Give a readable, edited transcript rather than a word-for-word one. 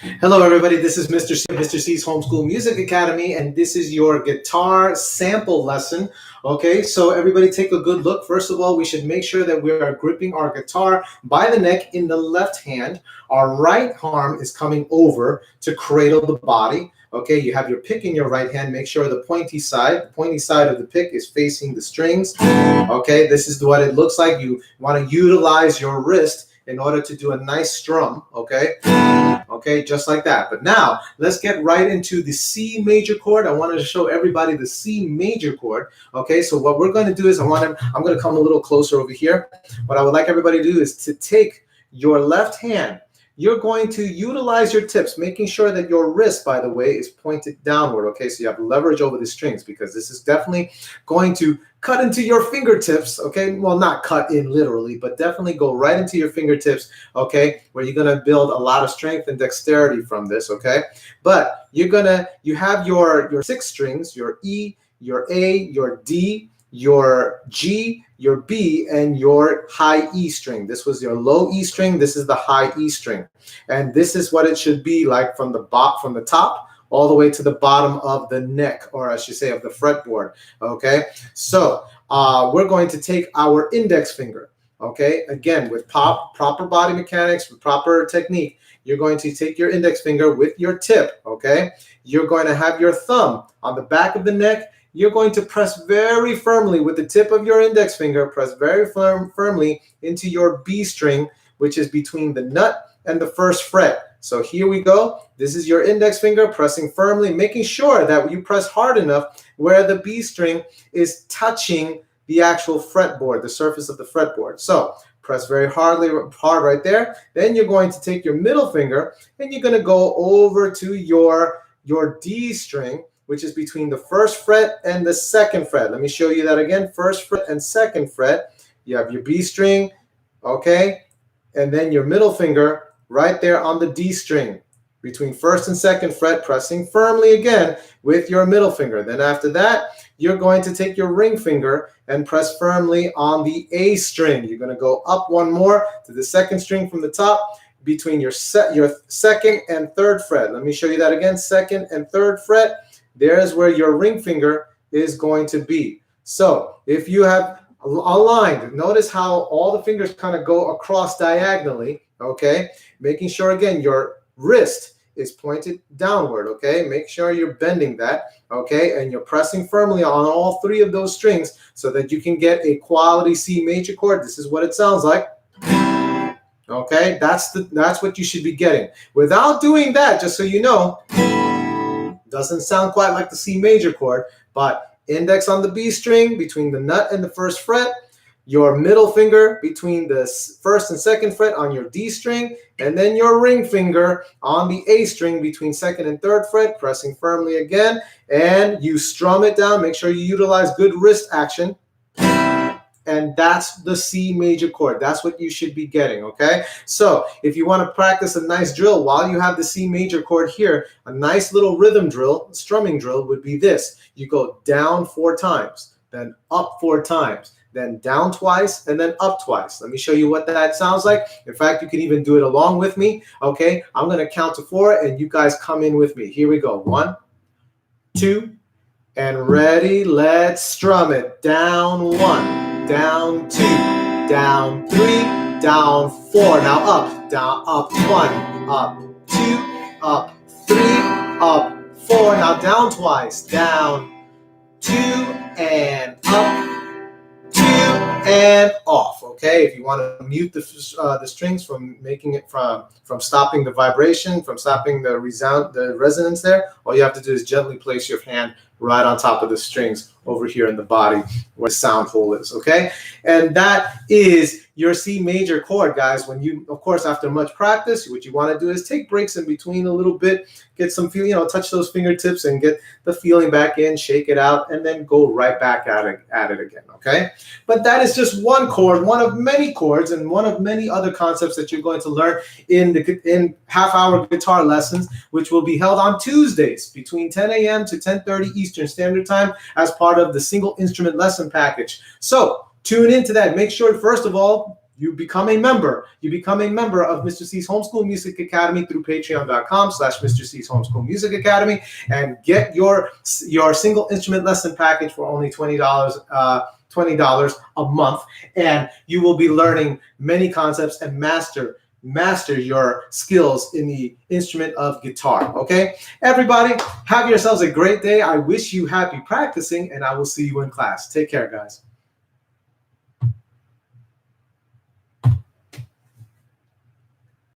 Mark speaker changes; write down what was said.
Speaker 1: Hello, everybody. This is Mr. C, Mr. C's Homeschool Music Academy, and this is your guitar sample lesson. Okay, so everybody take a good look. First of all, we should make sure that we are gripping our guitar by the neck in the left hand. Our right arm is coming over to cradle the body. Okay, you have your pick in your right hand. Make sure the pointy side of the pick is facing the strings. Okay, this is what it looks like. You want to utilize your wrist in order to do a nice strum. Okay, just like that. But now let's get right into the C major chord. I wanted to show everybody the C major chord. Okay, so what we're going to do is I'm going to come a little closer over here. What I would like everybody to do is to take your left hand. You're going to utilize your tips, making sure that your wrist, by the way, is pointed downward. Okay, so you have leverage over the strings because this is definitely going to cut into your fingertips. Okay, well, not cut in literally, but definitely go right into your fingertips. Okay, where you're going to build a lot of strength and dexterity from this. Okay, but you have your six strings, your E, your A, your D, your G, your B, and your high E string. This was your low E string. This is the high E string, and this is what it should be like from the top all the way to the bottom of the neck, or I should say of the fretboard. Okay, so we're going to take our index finger. Okay, again with proper body mechanics, with proper technique. You're going to take your index finger with your tip. Okay, you're going to have your thumb on the back of the neck. You're going to press very firmly with the tip of your index finger, press very firmly into your B string, which is between the nut and the first fret. So here we go. This is your index finger pressing firmly, making sure that you press hard enough where the B string is touching the actual fretboard, the surface of the fretboard. So press very hard right there. Then you're going to take your middle finger and you're going to go over to your D string, which is between the first fret and the second fret. Let me show you that again. First fret and second fret. You have your B string, okay? And then your middle finger right there on the D string. Between first and second fret, pressing firmly again with your middle finger. Then after that, you're going to take your ring finger and press firmly on the A string. You're going to go up one more to the second string from the top between your second and third fret. Let me show you that again. Second and third fret. There's where your ring finger is going to be. So if you have aligned, notice how all the fingers kind of go across diagonally, okay? Making sure, again, your wrist is pointed downward, okay? Make sure you're bending that, okay? And you're pressing firmly on all three of those strings so that you can get a quality C major chord. This is what it sounds like. Okay, that's what you should be getting. Without doing that, just so you know, doesn't sound quite like the C major chord, but index on the B string between the nut and the first fret, your middle finger between the first and second fret on your D string, and then your ring finger on the A string between second and third fret, pressing firmly again, and you strum it down. Make sure you utilize good wrist action. And that's the C major chord. That's what you should be getting, okay? So if you want to practice a nice drill while you have the C major chord here, a nice little rhythm drill, strumming drill would be this. You go down 4 times, then up 4 times, then down twice, and then up twice. Let me show you what that sounds like. In fact, you can even do it along with me, okay? I'm going to count to 4, and you guys come in with me. Here we go. 1, 2, and ready. Let's strum it. Down 1. Down 2, down 3, down 4. Now up, down, up 1, up 2, up 3, up 4. Now down twice, down 2 and up, 2 and off. Okay, if you want to mute the strings from making it from stopping the vibration, from stopping the resonance there, all you have to do is gently place your hand right on top of the strings over here in the body where the sound hole is, okay? And that is your C major chord, guys. When you, of course, after much practice, what you want to do is take breaks in between a little bit, get some feel, touch those fingertips and get the feeling back in, shake it out, and then go right back at it again, okay? But that is just one chord, one of many chords, and one of many other concepts that you're going to learn in half-hour guitar lessons, which will be held on Tuesdays between 10 a.m. to 10:30 Eastern Standard Time as part of the single instrument lesson package. So tune into that. Make sure, first of all, you become a member. You become a member of Mr. C's Homeschool Music Academy through patreon.com/Mr. C's Homeschool Music Academy and get your single instrument lesson package for only $20. $20 a month, and you will be learning many concepts and master your skills in the instrument of guitar. Okay, everybody, have yourselves a great day. I wish you happy practicing, and I will see you in class. Take care, guys.